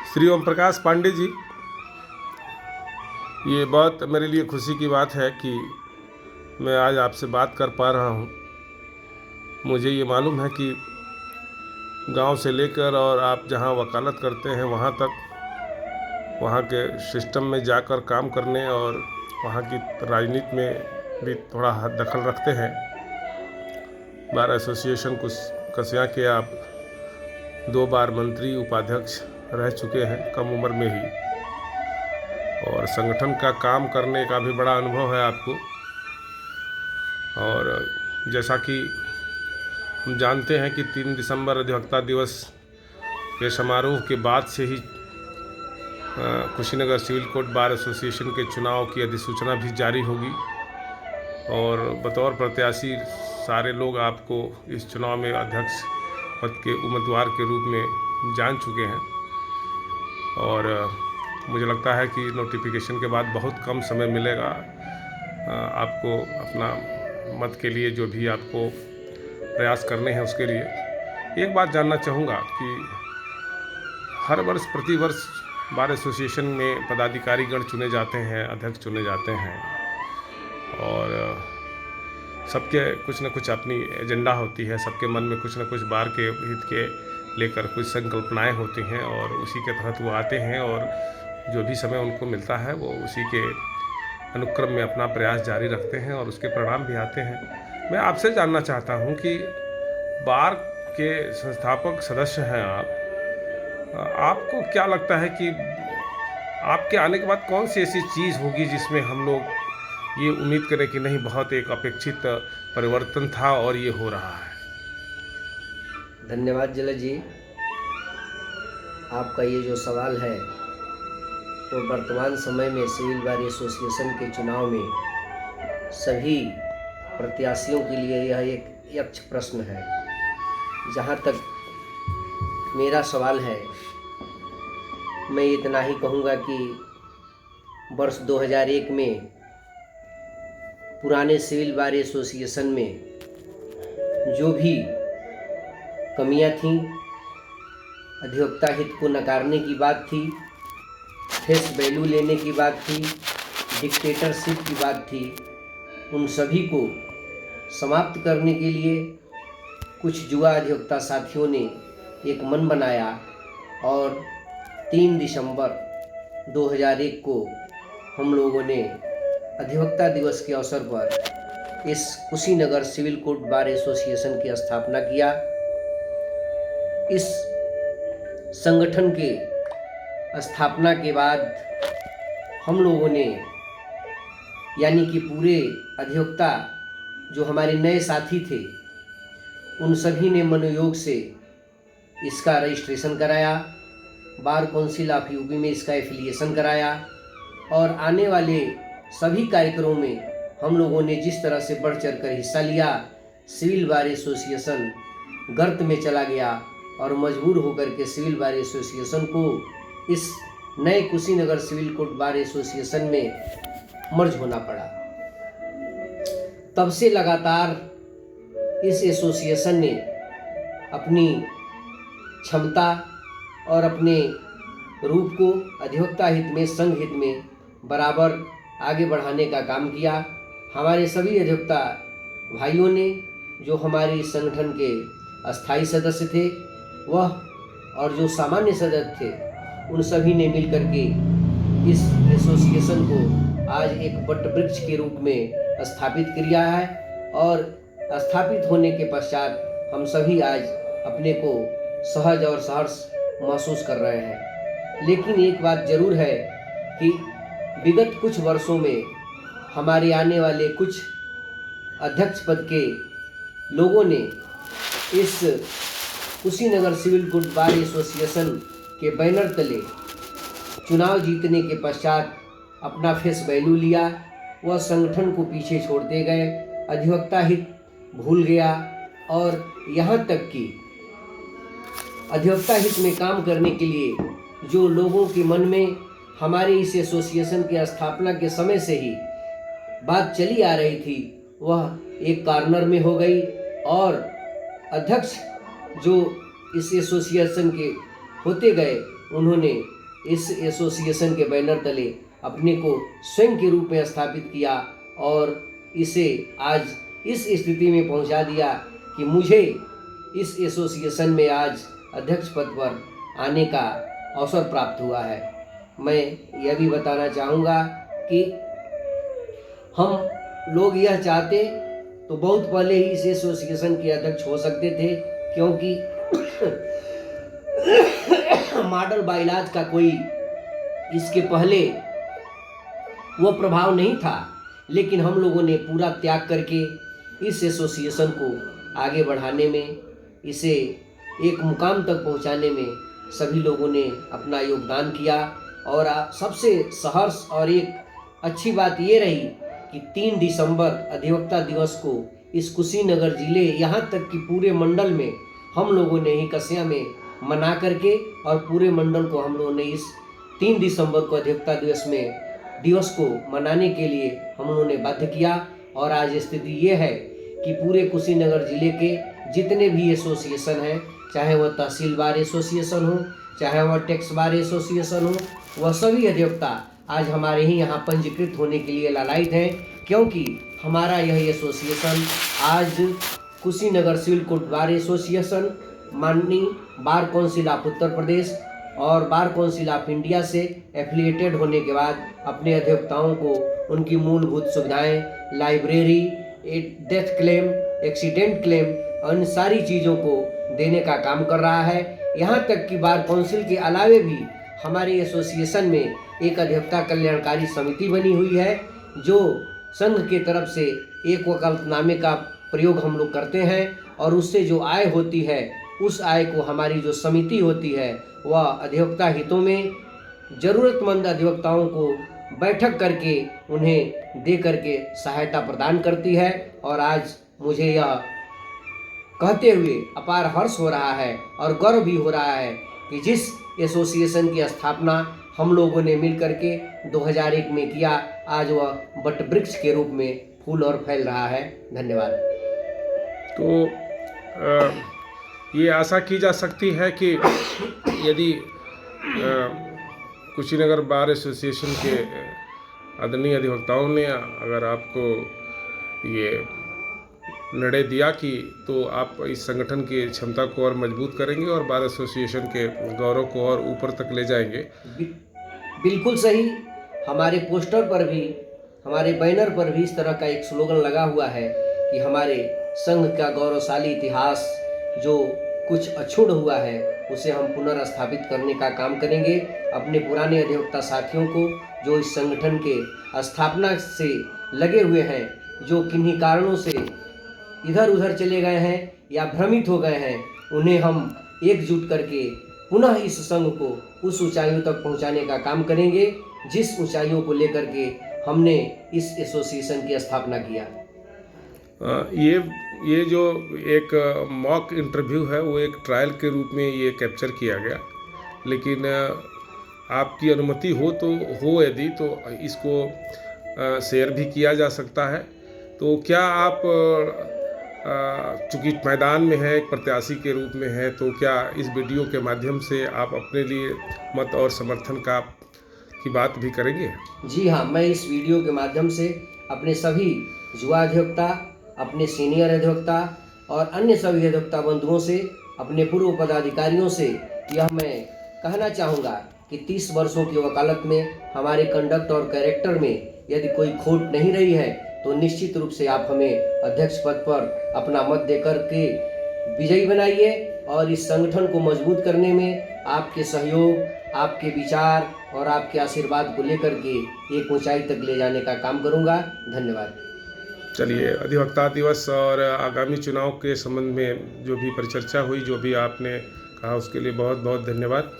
श्री ओम प्रकाश पांडे जी, ये बहुत मेरे लिए खुशी की बात है कि मैं आज आपसे बात कर पा रहा हूँ। मुझे ये मालूम है कि गांव से लेकर और आप जहां वकालत करते हैं वहां तक, वहां के सिस्टम में जाकर काम करने और वहां की राजनीति में भी थोड़ा हाथ दखल रखते हैं। बार एसोसिएशन कसिया के आप 2 बार मंत्री उपाध्यक्ष रह चुके हैं कम उम्र में ही, और संगठन का काम करने का भी बड़ा अनुभव है आपको। और जैसा कि हम जानते हैं कि 3 दिसंबर अधिवक्ता दिवस के समारोह के बाद से ही Kushinagar civil court bar association के चुनाव की अधिसूचना भी जारी होगी, और बतौर प्रत्याशी सारे लोग आपको इस चुनाव में अध्यक्ष पद के उम्मीदवार के रूप में जान चुके हैं। और मुझे लगता है कि नोटिफिकेशन के बाद बहुत कम समय मिलेगा आपको अपना मत के लिए, जो भी आपको प्रयास करने हैं उसके लिए। एक बात जानना चाहूँगा कि हर वर्ष प्रतिवर्ष बार एसोसिएशन में पदाधिकारीगण चुने जाते हैं, अध्यक्ष चुने जाते हैं, और सबके कुछ न कुछ अपनी एजेंडा होती है, सबके मन में कुछ न कुछ बार के हित के लेकर कुछ संकल्पनाएं होती हैं, और उसी के तहत वो आते हैं और जो भी समय उनको मिलता है वो उसी के अनुक्रम में अपना प्रयास जारी रखते हैं और उसके परिणाम भी आते हैं। मैं आपसे जानना चाहता हूं कि बार के संस्थापक सदस्य हैं आपको क्या लगता है कि आपके आने के बाद कौन सी ऐसी चीज़ होगी जिसमें हम लोग ये उम्मीद करें कि नहीं, बहुत एक अपेक्षित परिवर्तन था और ये हो रहा है? धन्यवाद जला जी। आपका ये जो सवाल है तो वर्तमान समय में सिविल बार एसोसिएशन के चुनाव में सभी प्रत्याशियों के लिए यह एक यक्ष प्रश्न है। जहाँ तक मेरा सवाल है, मैं इतना ही कहूँगा कि वर्ष 2001 में पुराने सिविल बार एसोसिएशन में जो भी कमियां थीं, अधिवक्ता हित को नकारने की बात थी, फेस वैल्यू लेने की बात थी, डिक्टेटरशिप की बात थी, उन सभी को समाप्त करने के लिए कुछ युवा अधिवक्ता साथियों ने एक मन बनाया और 3 दिसंबर 2001 को हम लोगों ने अधिवक्ता दिवस के अवसर पर इस Kushinagar civil court bar association की स्थापना किया। इस संगठन के स्थापना के बाद हम लोगों ने, यानी कि पूरे अधिवक्ता जो हमारे नए साथी थे, उन सभी ने मनोयोग से इसका रजिस्ट्रेशन कराया, बार काउंसिल ऑफ यूपी में इसका एफिलिएशन कराया, और आने वाले सभी कार्यक्रमों में हम लोगों ने जिस तरह से बढ़ चढ़ कर हिस्सा लिया, सिविल बार एसोसिएशन गर्त में चला गया और मजबूर होकर के सिविल बार एसोसिएशन को इस नए Kushinagar civil court bar association में मर्ज होना पड़ा। तब से लगातार इस एसोसिएशन ने अपनी क्षमता और अपने रूप को अधिवक्ता हित में, संघ हित में बराबर आगे बढ़ाने का काम किया। हमारे सभी अधिवक्ता भाइयों ने, जो हमारी संगठन के अस्थायी सदस्य थे वह, और जो सामान्य सदस्य थे, उन सभी ने मिलकर के इस एसोसिएशन को आज एक वट वृक्ष के रूप में स्थापित किया है, और स्थापित होने के पश्चात हम सभी आज अपने को सहज और सहर्ष महसूस कर रहे हैं। लेकिन एक बात जरूर है कि विगत कुछ वर्षों में हमारे आने वाले कुछ अध्यक्ष पद के लोगों ने इस Kushinagar civil court bar association के बैनर तले चुनाव जीतने के पश्चात अपना फेस वैल्यू लिया, वह संगठन को पीछे छोड़ते गए, अधिवक्ता हित भूल गया, और यहाँ तक कि अधिवक्ता हित में काम करने के लिए जो लोगों के मन में हमारे इस एसोसिएशन की स्थापना के समय से ही बात चली आ रही थी, वह एक कॉर्नर में हो गई, और अध्यक्ष जो इस एसोसिएशन के होते गए, उन्होंने इस एसोसिएशन के बैनर तले अपने को स्वयं के रूप में स्थापित किया और इसे आज इस स्थिति में पहुंचा दिया कि मुझे इस एसोसिएशन में आज अध्यक्ष पद पर आने का अवसर प्राप्त हुआ है। मैं यह भी बताना चाहूँगा कि हम लोग यह चाहते तो बहुत पहले ही इस एसोसिएशन के अध्यक्ष हो सकते थे, क्योंकि मॉडल बाइलाज का कोई इसके पहले वो प्रभाव नहीं था, लेकिन हम लोगों ने पूरा त्याग करके इस एसोसिएशन को आगे बढ़ाने में, इसे एक मुकाम तक पहुंचाने में सभी लोगों ने अपना योगदान किया। और सबसे सहर्ष और एक अच्छी बात ये रही कि 3 दिसंबर अधिवक्ता दिवस को इस कुशीनगर जिले यहाँ तक कि पूरे मंडल में हम लोगों ने ही कस्या में मना करके और पूरे मंडल को हम लोगों ने इस 3 दिसंबर को अधिवक्ता दिवस को मनाने के लिए हम लोगों ने बाध्य किया। और आज स्थिति ये है कि पूरे कुशीनगर जिले के जितने भी एसोसिएशन हैं, चाहे वह तहसील बार एसोसिएशन हो, चाहे वह टैक्स बार एसोसिएशन हो, वह सभी अधिवक्ता आज हमारे ही यहाँ पंजीकृत होने के लिए लालायित हैं, क्योंकि हमारा यह एसोसिएशन आज Kushinagar civil court bar association, माननीय bar council of Uttar Pradesh और बार काउंसिल ऑफ इंडिया से एफिलिएटेड होने के बाद अपने अधिवक्ताओं को उनकी मूलभूत सुविधाएं, library, death claim, accident claim, उन सारी चीज़ों को देने का काम कर रहा है। यहाँ तक कि बार काउंसिल के अलावे भी हमारे एसोसिएशन में एक अधिवक्ता कल्याणकारी समिति बनी हुई है, जो संघ के तरफ से एक वकालतनामे का प्रयोग हम लोग करते हैं और उससे जो आय होती है, उस आय को हमारी जो समिति होती है वह अधिवक्ता हितों में ज़रूरतमंद अधिवक्ताओं को बैठक करके उन्हें दे करके सहायता प्रदान करती है। और आज मुझे यह कहते हुए अपार हर्ष हो रहा है और गर्व भी हो रहा है कि जिस एसोसिएशन की स्थापना हम लोगों ने मिल करके 2001 में किया, आज वह वटवृक्ष के रूप में फूल और फैल रहा है। धन्यवाद। तो ये आशा की जा सकती है कि यदि कुशीनगर बार एसोसिएशन के आदरणीय अधिवक्ताओं ने अगर आपको ये निर्णय दिया कि तो आप इस संगठन की क्षमता को और मजबूत करेंगे और बार एसोसिएशन के गौरव को और ऊपर तक ले जाएंगे। बिल्कुल सही। हमारे पोस्टर पर भी, हमारे बैनर पर भी इस तरह का एक स्लोगन लगा हुआ है कि हमारे संघ का गौरवशाली इतिहास जो कुछ अछूट हुआ है उसे हम पुनर्स्थापित करने का काम करेंगे। अपने पुराने अधिवक्ता साथियों को जो इस संगठन के स्थापना से लगे हुए हैं, जो किन्हीं कारणों से इधर उधर चले गए हैं या भ्रमित हो गए हैं, उन्हें हम एकजुट करके पुनः इस संघ को उस ऊंचाइयों तक पहुंचाने का काम करेंगे जिस ऊंचाइयों को लेकर के हमने इस एसोसिएशन की स्थापना किया। ये जो एक मॉक इंटरव्यू है वो एक ट्रायल के रूप में ये कैप्चर किया गया, लेकिन आपकी अनुमति हो तो हो, यदि तो इसको शेयर भी किया जा सकता है। तो क्या आप चूँकि मैदान में है, एक प्रत्याशी के रूप में है, तो क्या इस वीडियो के माध्यम से आप अपने लिए मत और समर्थन की बात भी करेंगे? जी हाँ, मैं इस वीडियो के माध्यम से अपने सभी युवा अधिवक्ता, अपने सीनियर अधिवक्ता और अन्य सभी अधिवक्ता बंधुओं से, अपने पूर्व पदाधिकारियों से यह मैं कहना चाहूँगा कि 30 वर्षों की वकालत में हमारे कंडक्ट और कैरेक्टर में यदि कोई खोट नहीं रही है तो निश्चित रूप से आप हमें अध्यक्ष पद पर अपना मत देकर के विजयी बनाइए और इस संगठन को मजबूत करने में आपके सहयोग, आपके विचार और आपके आशीर्वाद को लेकर के एक ऊंचाई तक ले जाने का काम करूंगा। धन्यवाद। चलिए, अधिवक्ता दिवस और आगामी चुनाव के संबंध में जो भी परिचर्चा हुई, जो भी आपने कहा, उसके लिए बहुत बहुत धन्यवाद।